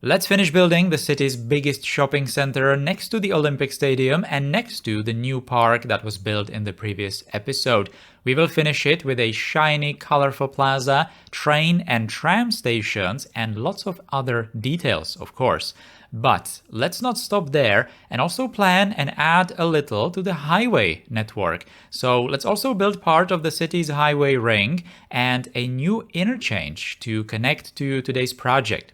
Let's finish building the city's biggest shopping center next to the Olympic Stadium and next to the new park that was built in the previous episode. We will finish it with a shiny, colorful plaza, train and tram stations, and lots of other details, of course. But let's not stop there and also plan and add a little to the highway network. So let's also build part of the city's highway ring and a new interchange to connect to today's project.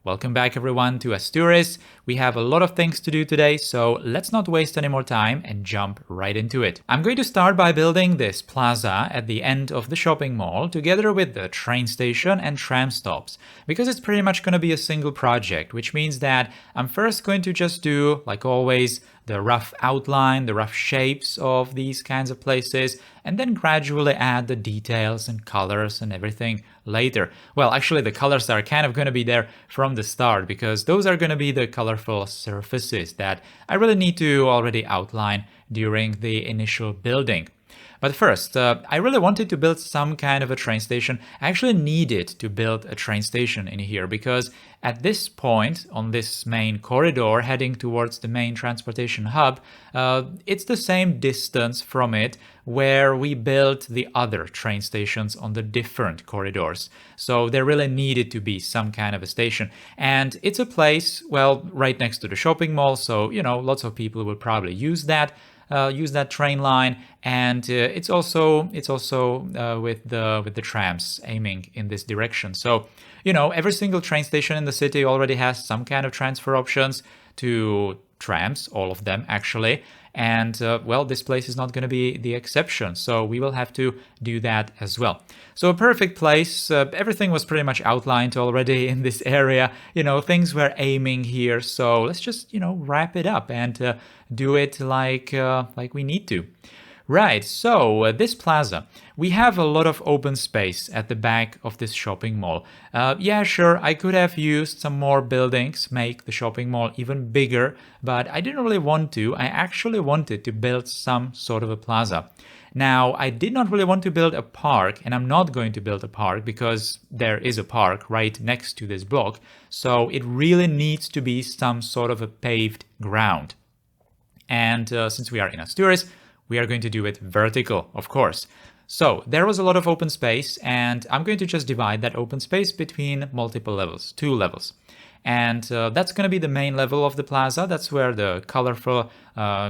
Welcome back everyone to Asturis. We have a lot of things to do today, so let's not waste any more time and jump right into it. I'm going to start by building this plaza at the end of the shopping mall together with the train station and tram stops, because it's pretty much going to be a single project, which means that I'm first going to just do, like always, the rough outline, the rough shapes of these kinds of places, and then gradually add the details and colors and everything later. Well, actually the colors are kind of going to be there from the start, because those are going to be the colorful surfaces that I really need to already outline during the initial building. But first, I really wanted to build some kind of a train station. I actually needed to build a train station in here because at this point on this main corridor heading towards the main transportation hub, it's the same distance from it where we built the other train stations on the different corridors. So there really needed to be some kind of a station. And it's a place, well, right next to the shopping mall. So, you know, lots of people will probably use that train line, and it's also with the trams aiming in this direction. So, you know, every single train station in the city already has some kind of transfer options to trams, all of them actually. And well, this place is not going to be the exception, so we will have to do that as well. So a perfect place. Everything was pretty much outlined already in this area. You know, things were aiming here, so let's just, you know, wrap it up and do it like we need to. Right, so this plaza, we have a lot of open space at the back of this shopping mall. Yeah, sure, I could have used some more buildings, make the shopping mall even bigger, but I didn't really want to. I actually wanted to build some sort of a plaza. Now, I did not really want to build a park, and I'm not going to build a park because there is a park right next to this block, so it really needs to be some sort of a paved ground. And since we are in Asturis, we are going to do it vertical, of course. So there was a lot of open space, and I'm going to just divide that open space between multiple levels, 2 levels. And that's going to be the main level of the plaza. That's where the colorful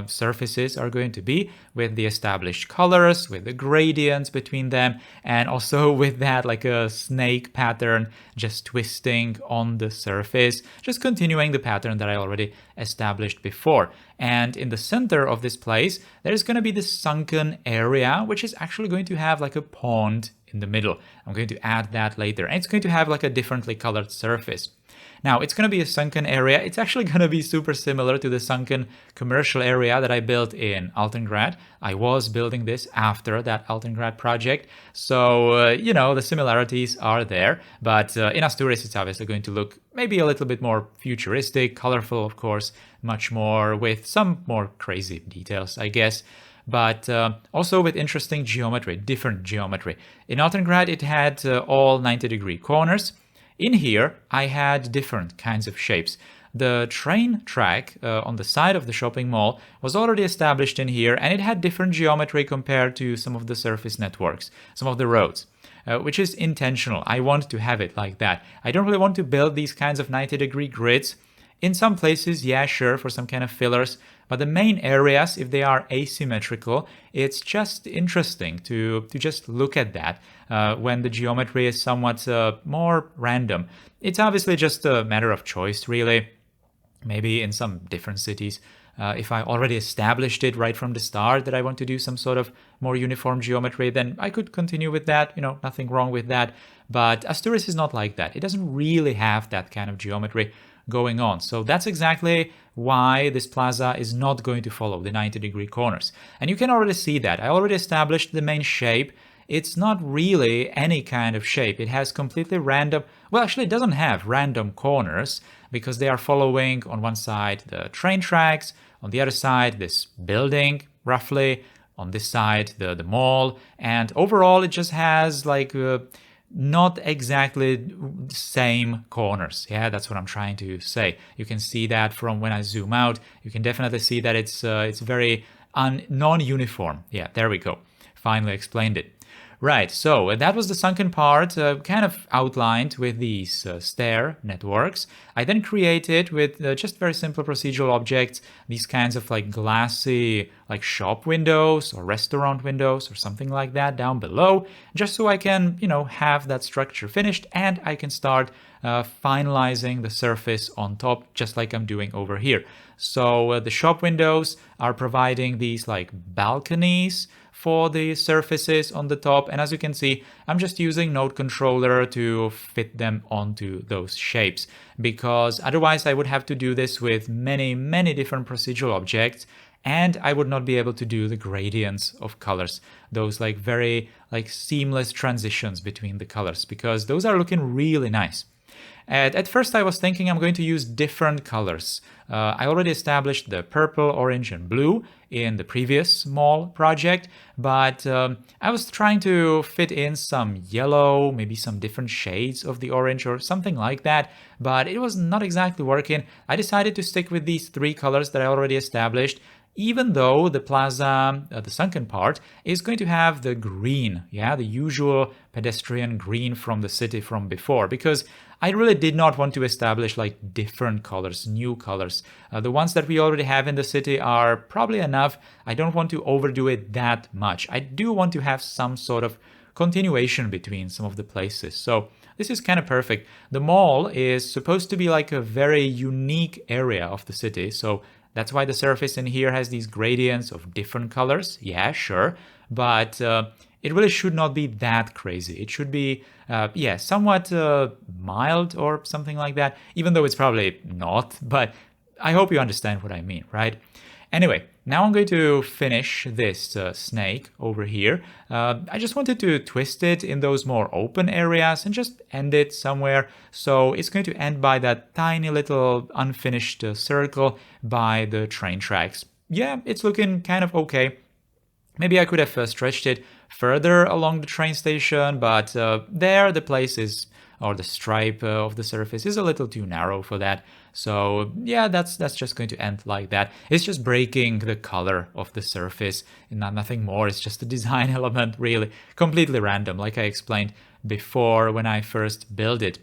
surfaces are going to be, with the established colors, with the gradients between them, and also with that like a snake pattern just twisting on the surface, just continuing the pattern that I already established before. And in the center of this place, there's going to be this sunken area, which is actually going to have like a pond in the middle. I'm going to add that later. And it's going to have like a differently colored surface. Now, it's going to be a sunken area. It's actually going to be super similar to the sunken commercial area that I built in Altengrad. I was building this after that Altengrad project. So, you know, the similarities are there. But in Asturis, it's obviously going to look maybe a little bit more futuristic, colorful, of course, much more with some more crazy details, I guess. But also with interesting geometry, different geometry. In Altengrad, it had all 90-degree corners. In here, I had different kinds of shapes. The train track on the side of the shopping mall was already established in here, and it had different geometry compared to some of the surface networks, some of the roads, which is intentional. I want to have it like that. I don't really want to build these kinds of 90-degree grids. In some places, yeah, sure, for some kind of fillers, but the main areas, if they are asymmetrical, it's just interesting to just look at that when the geometry is somewhat more random. It's obviously just a matter of choice, really. Maybe in some different cities, if I already established it right from the start that I want to do some sort of more uniform geometry, then I could continue with that, you know, nothing wrong with that. But Asturis is not like that. It doesn't really have that kind of geometry going on. So that's exactly why this plaza is not going to follow the 90-degree corners. And you can already see that. I already established the main shape. It's not really any kind of shape. It has completely random, well, actually it doesn't have random corners because they are following on one side the train tracks, on the other side this building roughly, on this side the mall, and overall it just has like not exactly the same corners. Yeah, that's what I'm trying to say. You can see that from when I zoom out. You can definitely see that it's very non-uniform. Yeah, there we go. Finally explained it. Right, so that was the sunken part, kind of outlined with these stair networks. I then created with just very simple procedural objects, these kinds of like glassy like shop windows or restaurant windows or something like that down below, just so I can, have that structure finished and I can start finalizing the surface on top, just like I'm doing over here. So the shop windows are providing these like balconies for the surfaces on the top, and as you can see, I'm just using node controller to fit them onto those shapes, because otherwise I would have to do this with many different procedural objects, and I would not be able to do the gradients of colors, those like very like seamless transitions between the colors, because those are looking really nice. At first I was thinking I'm going to use different colors. I already established the purple, orange, and blue in the previous mall project, but I was trying to fit in some yellow, maybe some different shades of the orange or something like that, but it was not exactly working. I decided to stick with these three colors that I already established, even though the plaza, the sunken part, is going to have the green, the usual pedestrian green from the city from before, because I really did not want to establish like different colors, new colors. The ones that we already have in the city are probably enough. I don't want to overdo it that much. I do want to have some sort of continuation between some of the places. So this is kind of perfect. The mall is supposed to be like a very unique area of the city, so that's why the surface in here has these gradients of different colors. Yeah, sure. But it really should not be that crazy. It should be, somewhat mild or something like that, even though it's probably not. But I hope you understand what I mean, right? Anyway, now I'm going to finish this snake over here. I just wanted to twist it in those more open areas and just end it somewhere. So it's going to end by that tiny little unfinished circle by the train tracks. Yeah, it's looking kind of okay. Maybe I could have stretched it further along the train station, but there the place is, or the stripe of the surface is a little too narrow for that. So yeah, that's just going to end like that. It's just breaking the color of the surface, nothing more. It's just a design element, really, completely random, like I explained before when I first built it.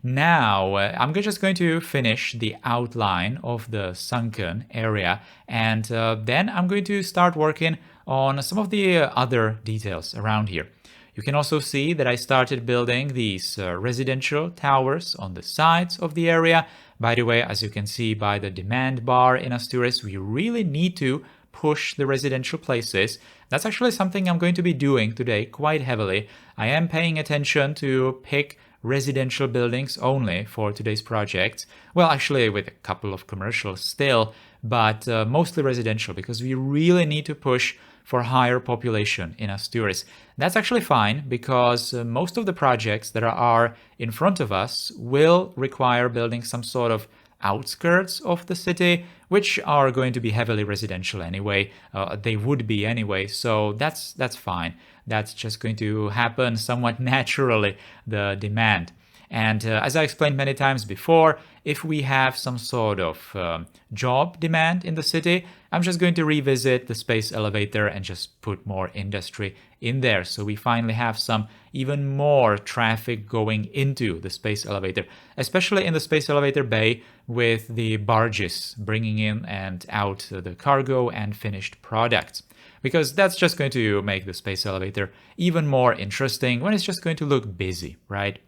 Now, I'm just going to finish the outline of the sunken area, and then I'm going to start working on some of the other details around here. You can also see that I started building these residential towers on the sides of the area. By the way, as you can see by the demand bar in Asturis, we really need to push the residential places. That's actually something I'm going to be doing today quite heavily. I am paying attention to pick residential buildings only for today's project. Well, actually with a couple of commercials still, but mostly residential, because we really need to push for higher population in Asturis. That's actually fine, because most of the projects that are in front of us will require building some sort of outskirts of the city, which are going to be heavily residential anyway. They would be anyway, so that's fine. That's just going to happen somewhat naturally, the demand. And as I explained many times before, if we have some sort of job demand in the city, I'm just going to revisit the space elevator and just put more industry in there. So we finally have some even more traffic going into the space elevator, especially in the space elevator bay with the barges bringing in and out the cargo and finished products. Because that's just going to make the space elevator even more interesting when it's just going to look busy, right?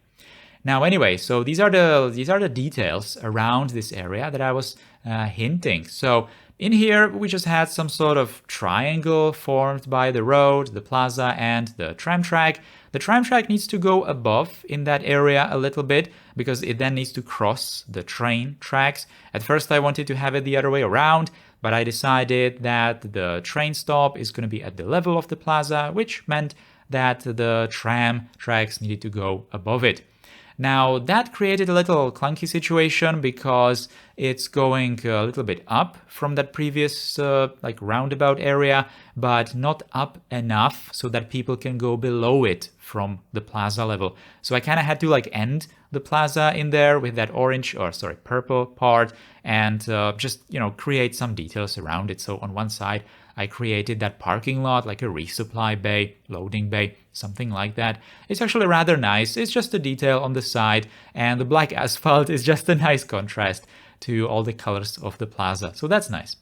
Now, anyway, so these are the details around this area that I was hinting. So in here, we just had some sort of triangle formed by the road, the plaza, and the tram track. The tram track needs to go above in that area a little bit, because it then needs to cross the train tracks. At first, I wanted to have it the other way around, but I decided that the train stop is going to be at the level of the plaza, which meant that the tram tracks needed to go above it. Now that created a little clunky situation because it's going a little bit up from that previous like roundabout area, but not up enough so that people can go below it from the plaza level. So I kind of had to like end the plaza in there with that purple part and just, create some details around it. So on one side, I created that parking lot, like a resupply bay, loading bay, something like that. It's actually rather nice. It's just a detail on the side, and the black asphalt is just a nice contrast to all the colors of the plaza. So that's nice.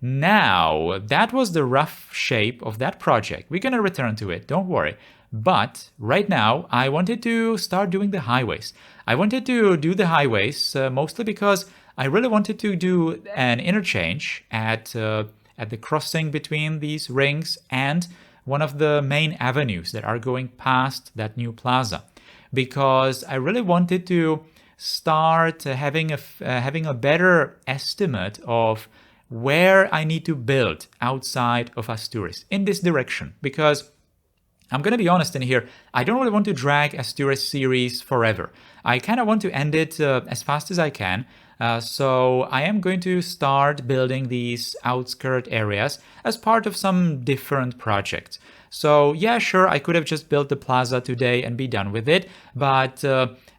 Now, that was the rough shape of that project. We're gonna return to it, don't worry. But right now, I wanted to start doing the highways. I wanted to do the highways mostly because I really wanted to do an interchange at the crossing between these rings and one of the main avenues that are going past that new plaza, because I really wanted to start having a better estimate of where I need to build outside of Asturis in this direction, because I'm going to be honest in here, I don't really want to drag Asturis series forever. I kind of want to end it as fast as I can. So I am going to start building these outskirt areas as part of some different projects. So yeah, sure, I could have just built the plaza today and be done with it, but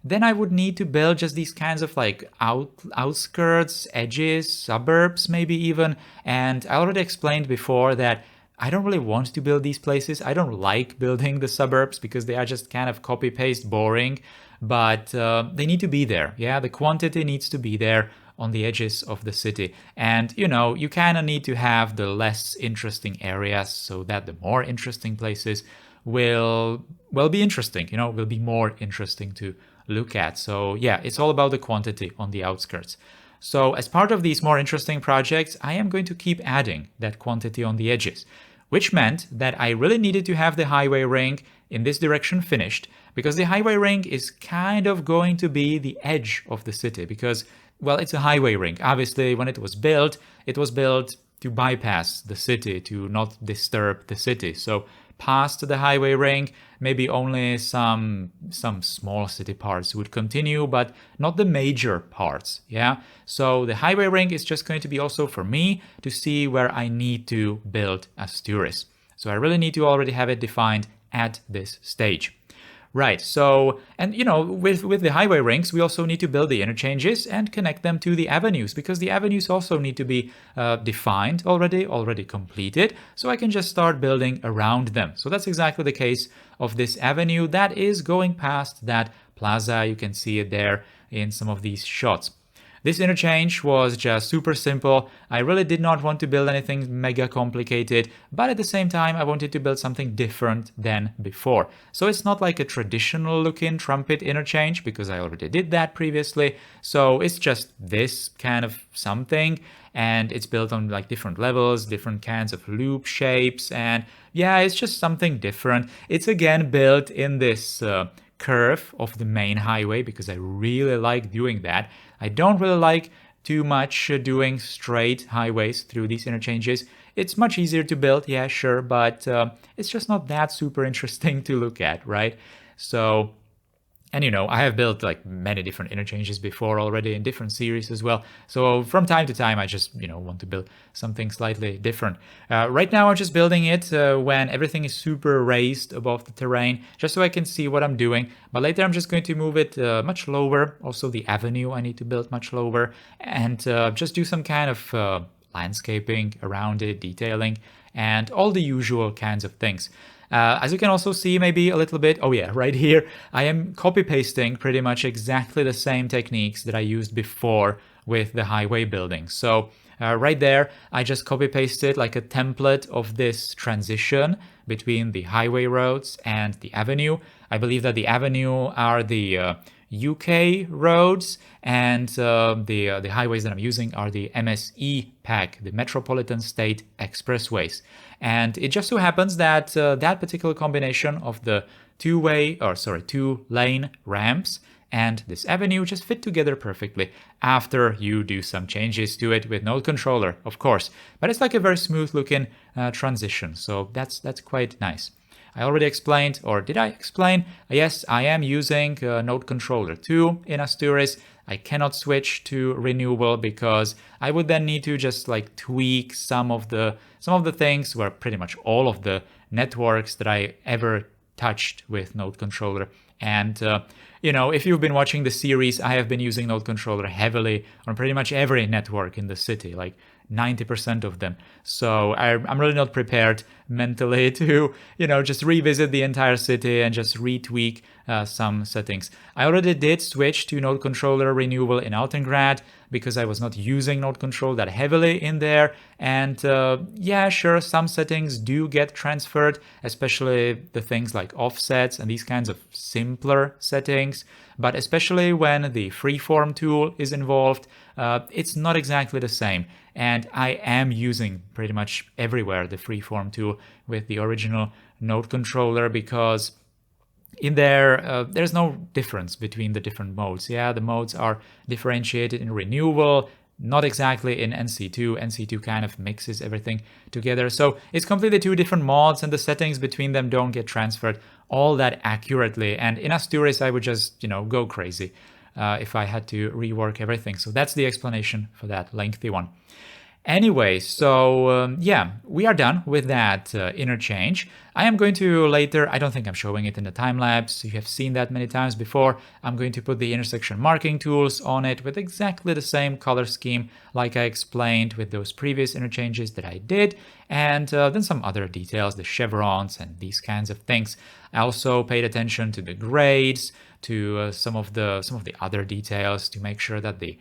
then I would need to build just these kinds of like outskirts, edges, suburbs maybe even. And I already explained before that I don't really want to build these places. I don't like building the suburbs because they are just kind of copy-paste boring, but they need to be there. Yeah, the quantity needs to be there on the edges of the city. And, you kind of need to have the less interesting areas so that the more interesting places will be interesting, will be more interesting to look at. So yeah, it's all about the quantity on the outskirts. So as part of these more interesting projects, I am going to keep adding that quantity on the edges, which meant that I really needed to have the highway ring in this direction finished, because the highway ring is kind of going to be the edge of the city because, well, it's a highway ring. Obviously, when it was built to bypass the city, to not disturb the city. So past the highway ring, maybe only some small city parts would continue, but not the major parts, yeah? So the highway ring is just going to be also for me to see where I need to build Asturis. So I really need to already have it defined at this stage. Right, so, and with the highway rings, we also need to build the interchanges and connect them to the avenues, because the avenues also need to be defined already completed, so I can just start building around them. So that's exactly the case of this avenue that is going past that plaza. You can see it there in some of these shots. This interchange was just super simple. I really did not want to build anything mega complicated, but at the same time, I wanted to build something different than before. So it's not like a traditional looking trumpet interchange, because I already did that previously. So it's just this kind of something, and it's built on like different levels, different kinds of loop shapes, and yeah, it's just something different. It's again built in this curve of the main highway, because I really like doing that. I don't really like too much doing straight highways through these interchanges. It's much easier to build, yeah, sure, but it's just not that super interesting to look at, right? So, and I have built like many different interchanges before already in different series as well. So from time to time, I just, want to build something slightly different. Right now, I'm just building it when everything is super raised above the terrain, just so I can see what I'm doing. But later, I'm just going to move it much lower. Also, the avenue I need to build much lower, and just do some kind of landscaping around it, detailing, and all the usual kinds of things. As you can also see maybe a little bit, oh yeah, right here, I am copy-pasting pretty much exactly the same techniques that I used before with the highway building. So right there, I just copy-pasted like a template of this transition between the highway roads and the avenue. I believe that the avenue are the UK roads, and the highways that I'm using are the MSE pack, the Metropolitan State Expressways. And it just so happens that that particular combination of the two-lane ramps and this avenue just fit together perfectly after you do some changes to it with Node Controller, of course. But it's like a very smooth looking transition, so that's quite nice. I already explained, or did I explain? Yes, I am using Node Controller 2 in Asturis. I cannot switch to renewable because I would then need to just like tweak some of the things, where pretty much all of the networks that I ever touched with Node Controller. And if you've been watching the series, I have been using Node Controller heavily on pretty much every network in the city, like 90% of them. So I'm really not prepared mentally to, just revisit the entire city and just retweak some settings. I already did switch to Node Controller renewable in Altengrad because I was not using Node Control that heavily in there. And yeah, sure, some settings do get transferred, especially the things like offsets and these kinds of simpler settings. But especially when the freeform tool is involved, it's not exactly the same. And I am using pretty much everywhere the freeform tool with the original Node Controller because in there, there's no difference between the different modes. Yeah, the modes are differentiated in renewable, not exactly in NC2. NC2 kind of mixes everything together. So it's completely two different mods, and the settings between them don't get transferred all that accurately. And in Asturis, I would just, go crazy if I had to rework everything. So that's the explanation for that lengthy one. Anyway, so yeah, we are done with that interchange. I am going to later, I don't think I'm showing it in the time lapse, you have seen that many times before, I'm going to put the intersection marking tools on it with exactly the same color scheme like I explained with those previous interchanges that I did, and then some other details, the chevrons and these kinds of things. I also paid attention to the grades, to some of the other details to make sure that the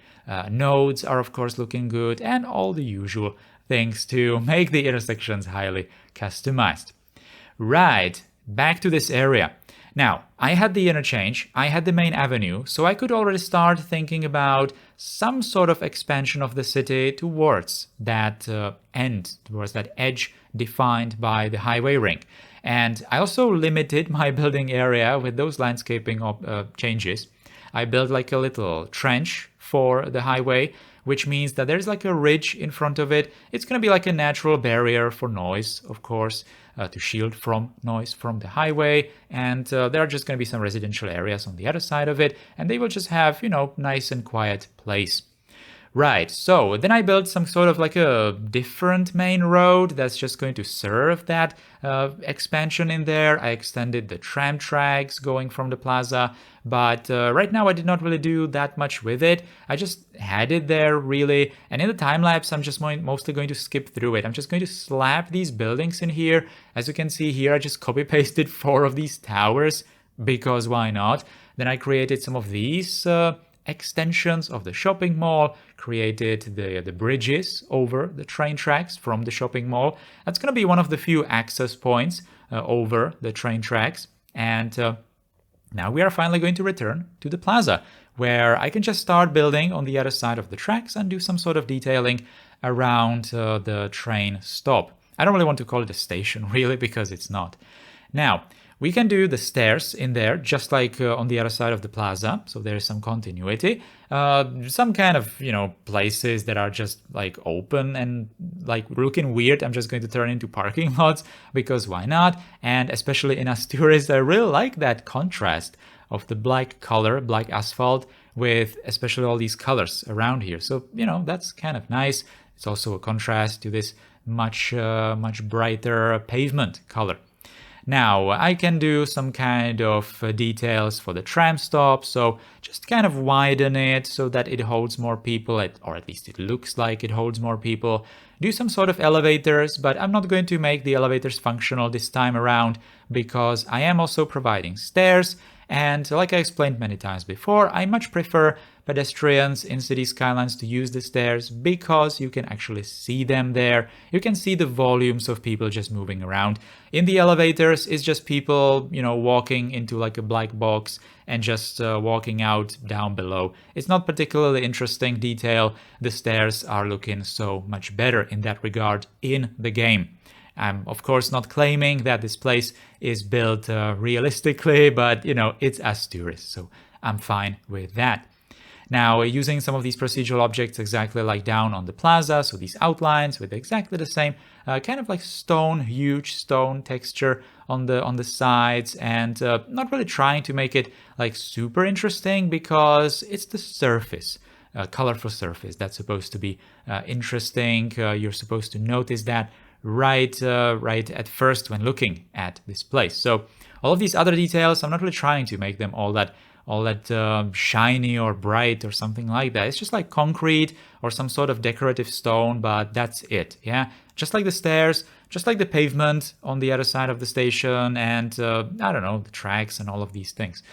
nodes are of course looking good, and all the usual things to make the intersections highly customized. Right, back to this area. Now, I had the interchange, I had the main avenue, so I could already start thinking about some sort of expansion of the city towards that end, towards that edge defined by the highway ring. And I also limited my building area with those landscaping changes. I built like a little trench for the highway, which means that there's like a ridge in front of it. It's going to be like a natural barrier for noise, of course, to shield from noise from the highway. And there are just going to be some residential areas on the other side of it, and they will just have, nice and quiet place. Right, so then I built some sort of like a different main road that's just going to serve that expansion in there. I extended the tram tracks going from the plaza, but right now I did not really do that much with it. I just had it there really, and in the time lapse I'm just mostly going to skip through it. I'm just going to slap these buildings in here. As you can see here, I just copy pasted 4 of these towers because why not? Then I created some of these extensions of the shopping mall, created the bridges over the train tracks from the shopping mall. That's going to be one of the few access points over the train tracks. And now we are finally going to return to the plaza, where I can just start building on the other side of the tracks and do some sort of detailing around the train stop. I don't really want to call it a station, really, because it's not. Now, we can do the stairs in there, just like on the other side of the plaza, so there is some continuity. Some kind of, places that are just like open and like looking weird, I'm just going to turn into parking lots, because why not? And especially in Asturis, I really like that contrast of the black color, black asphalt, with especially all these colors around here. So, that's kind of nice. It's also a contrast to this much brighter pavement color. Now, I can do some kind of details for the tram stop, so just kind of widen it so that it holds more people, or at least it looks like it holds more people. Do some sort of elevators, but I'm not going to make the elevators functional this time around because I am also providing stairs, and like I explained many times before, I much prefer pedestrians in city skylines to use the stairs because you can actually see them there. You can see the volumes of people just moving around. In the elevators, it's just people, walking into like a black box and just walking out down below. It's not particularly interesting detail. The stairs are looking so much better in that regard in the game. I'm of course not claiming that this place is built realistically, but it's Asturis, so I'm fine with that. Now, using some of these procedural objects exactly like down on the plaza, so these outlines with exactly the same kind of like stone, huge stone texture on the sides, and not really trying to make it like super interesting because it's the surface. Colorful surface that's supposed to be interesting. You're supposed to notice that right at first when looking at this place. So all of these other details, I'm not really trying to make them all that shiny or bright or something like that. It's just like concrete or some sort of decorative stone, but that's it. Yeah, just like the stairs, just like the pavement on the other side of the station, and I don't know, the tracks and all of these things.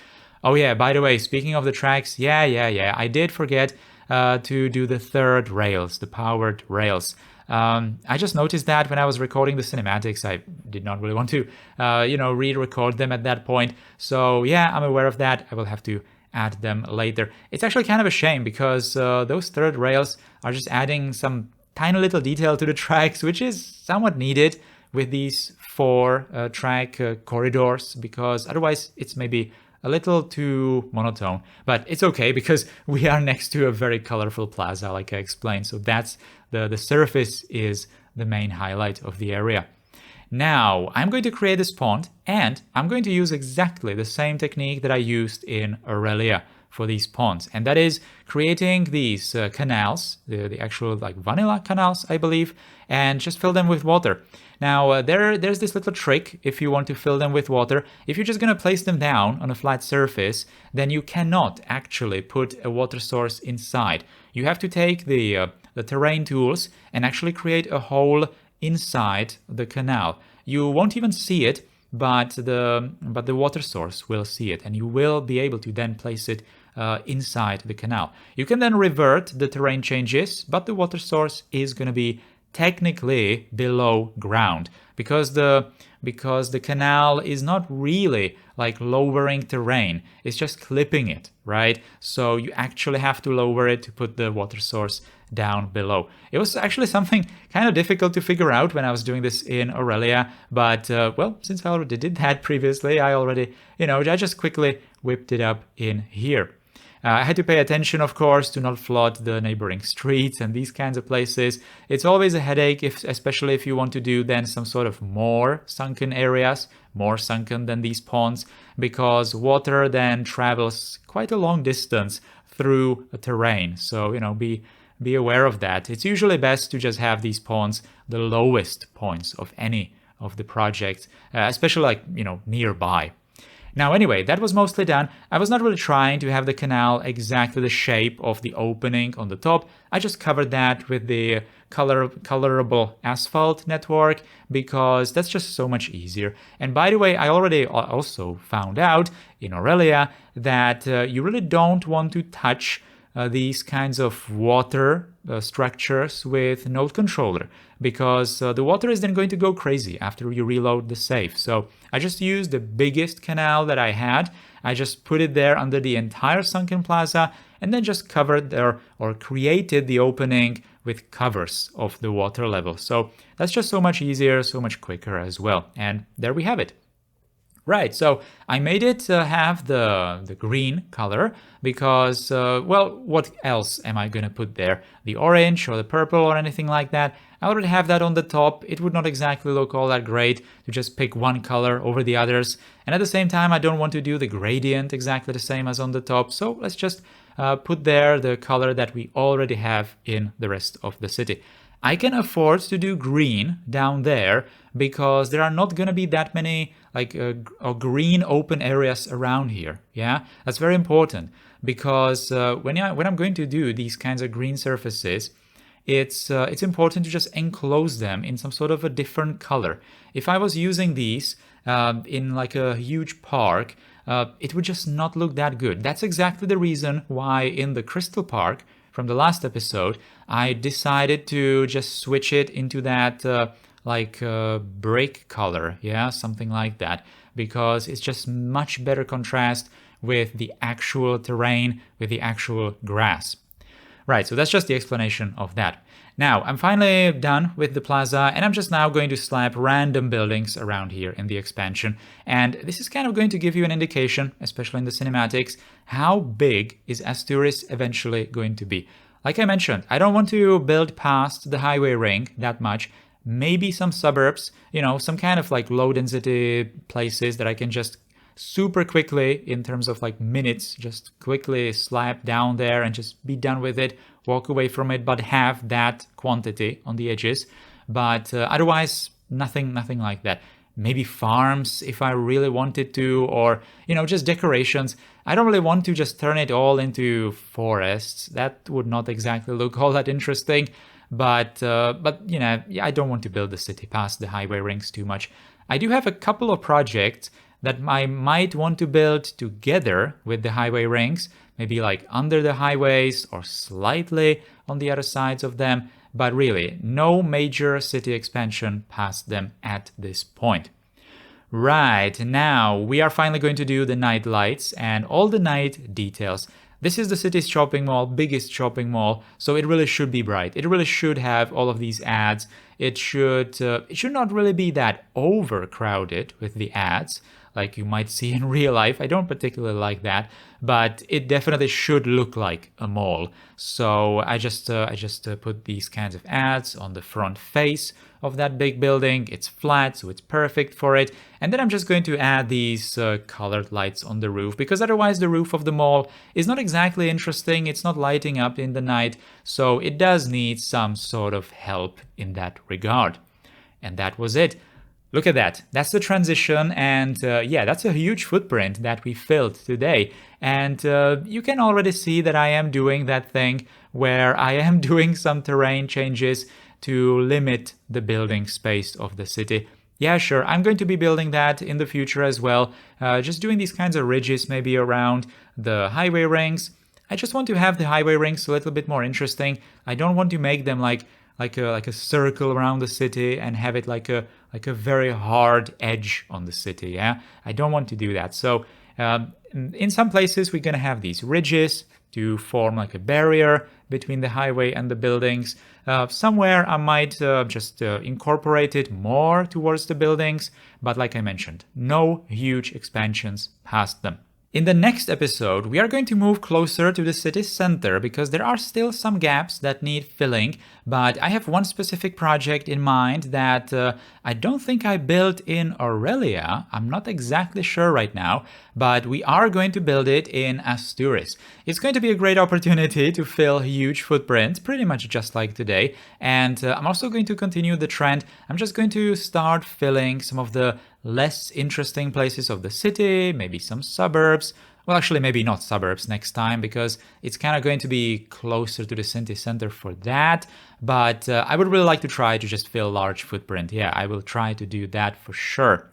Oh yeah, by the way, speaking of the tracks, yeah, I did forget to do the third rails, the powered rails. I just noticed that when I was recording the cinematics, I did not really want to, re-record them at that point. So yeah, I'm aware of that. I will have to add them later. It's actually kind of a shame because those third rails are just adding some tiny little detail to the tracks, which is somewhat needed with these 4 track corridors, because otherwise it's maybe a little too monotone, but it's okay because we are next to a very colorful plaza, like I explained. So that's the surface is the main highlight of the area. Now I'm going to create this pond, and I'm going to use exactly the same technique that I used in Aurelia for these ponds, and that is creating these canals, the actual like vanilla canals, I believe, and just fill them with water. Now there's this little trick if you want to fill them with water. If you're just going to place them down on a flat surface, then you cannot actually put a water source inside. You have to take the terrain tools and actually create a hole inside the canal. You won't even see it, but the water source will see it, and you will be able to then place it inside the canal. You can then revert the terrain changes, but the water source is going to be technically below ground because the canal is not really like lowering terrain, it's just clipping it, right? So you actually have to lower it to put the water source down below. It was actually something kind of difficult to figure out when I was doing this in Aurelia, but well, since I already did that previously, I just quickly whipped it up in here. I had to pay attention, of course, to not flood the neighboring streets and these kinds of places. It's always a headache, especially if you want to do then some sort of more sunken areas, more sunken than these ponds, because water then travels quite a long distance through a terrain. So, be aware of that. It's usually best to just have these ponds the lowest points of any of the projects, especially nearby. Now anyway, that was mostly done. I was not really trying to have the canal exactly the shape of the opening on the top. I just covered that with the colorable asphalt network because that's just so much easier. And by the way, I already also found out in Aurelia that you really don't want to touch these kinds of water structures with node controller because the water is then going to go crazy after you reload the save. So I just used the biggest canal that I had. I just put it there under the entire sunken plaza and then just covered there or created the opening with covers of the water level. So that's just so much easier, so much quicker as well. And there we have it. Right, so I made it have the green color because, well, what else am I going to put there? The orange or the purple or anything like that? I already have that on the top. It would not exactly look all that great to just pick one color over the others. And at the same time, I don't want to do the gradient exactly the same as on the top. So let's just put there the color that we already have in the rest of the city. I can afford to do green down there because there are not going to be that many green open areas around here. Yeah, that's very important because when I'm going to do these kinds of green surfaces, it's important to just enclose them in some sort of a different color. If I was using these in like a huge park, it would just not look that good. That's exactly the reason why in the Crystal Park from the last episode, I decided to just switch it into that brick color, yeah, something like that, because it's just much better contrast with the actual terrain, with the actual grass. Right, so that's just the explanation of that. Now, I'm finally done with the plaza, and I'm just now going to slap random buildings around here in the expansion. And this is kind of going to give you an indication, especially in the cinematics, how big is Asturis eventually going to be. Like I mentioned, I don't want to build past the highway ring that much. maybe some suburbs, some kind of like low density places that I can just super quickly, in terms of like minutes, just quickly slap down there and just be done with it, walk away from it, but have that quantity on the edges. But otherwise, nothing like that. Maybe farms if I really wanted to, or just decorations. I don't really want to just turn it all into forests. That would not exactly look all that interesting. But I don't want to build the city past the highway rings too much. I do have a couple of projects that I might want to build together with the highway rings, maybe like under the highways or slightly on the other sides of them, but really no major city expansion past them at this point. Right, now we are finally going to do the night lights and all the night details. This is the city's shopping mall, biggest shopping mall, so it really should be bright. It really should have all of these ads. It should not really be that overcrowded with the ads, like you might see in real life. I don't particularly like that, but it definitely should look like a mall. So I just put these kinds of ads on the front face of that big building. It's flat, so it's perfect for it. And then I'm just going to add these colored lights on the roof, because otherwise the roof of the mall is not exactly interesting. It's not lighting up in the night, so it does need some sort of help in that regard. And that was it. Look at that. That's the transition, and yeah, that's a huge footprint that we filled today. And you can already see that I am doing that thing where I am doing some terrain changes to limit the building space of the city. Yeah, sure, I'm going to be building that in the future as well. Just doing these kinds of ridges maybe around the highway rings. I just want to have the highway rings a little bit more interesting. I don't want to make them like a circle around the city and have it like a very hard edge on the city. Yeah, I don't want to do that. So in some places we're gonna have these ridges to form like a barrier between the highway and the buildings. Somewhere I might just incorporate it more towards the buildings, but like I mentioned, no huge expansions past them. In the next episode, we are going to move closer to the city center because there are still some gaps that need filling, but I have one specific project in mind that I don't think I built in Aurelia. I'm not exactly sure right now, but we are going to build it in Asturis. It's going to be a great opportunity to fill huge footprints, pretty much just like today, and I'm also going to continue the trend. I'm just going to start filling some of the less interesting places of the city, maybe some suburbs. Well, actually, maybe not suburbs next time, because it's kind of going to be closer to the city center for that. But I would really like to try to just fill large footprint. Yeah, I will try to do that for sure.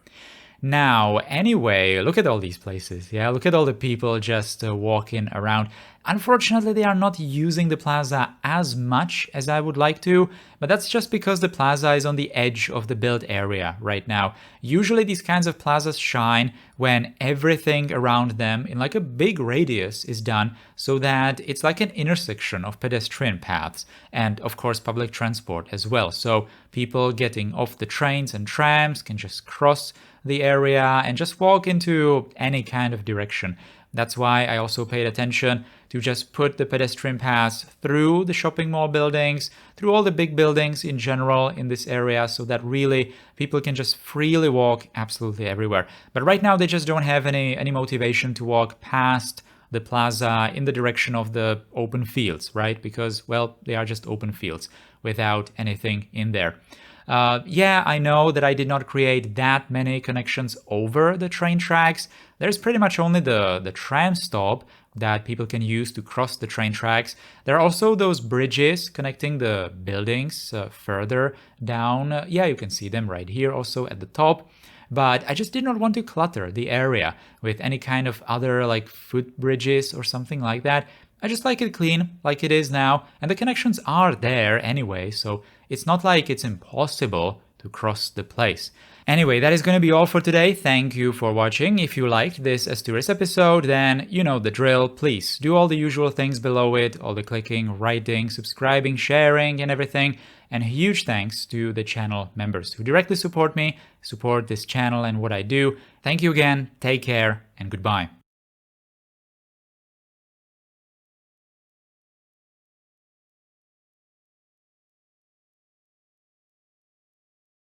Now, anyway, look at all these places. Yeah, look at all the people just walking around. Unfortunately, they are not using the plaza as much as I would like to, but that's just because the plaza is on the edge of the build area right now. Usually these kinds of plazas shine when everything around them in like a big radius is done, so that it's like an intersection of pedestrian paths and of course public transport as well. So people getting off the trains and trams can just cross the area and just walk into any kind of direction. That's why I also paid attention to just put the pedestrian paths through the shopping mall buildings, through all the big buildings in general in this area, so that really people can just freely walk absolutely everywhere. But right now they just don't have any motivation to walk past the plaza in the direction of the open fields, right? Because, well, they are just open fields without anything in there. Yeah, I know that I did not create that many connections over the train tracks. There's pretty much only the tram stop that people can use to cross the train tracks. There are also those bridges connecting the buildings further down. Yeah, you can see them right here also at the top. But I just did not want to clutter the area with any kind of other like footbridges or something like that. I just like it clean, like it is now, and the connections are there anyway, so it's not like it's impossible to cross the place. Anyway, that is going to be all for today. Thank you for watching. If you liked this Asturis episode, then you know the drill. Please do all the usual things below it, all the clicking, writing, subscribing, sharing, and everything. And huge thanks to the channel members who directly support me, support this channel and what I do. Thank you again, take care, and goodbye.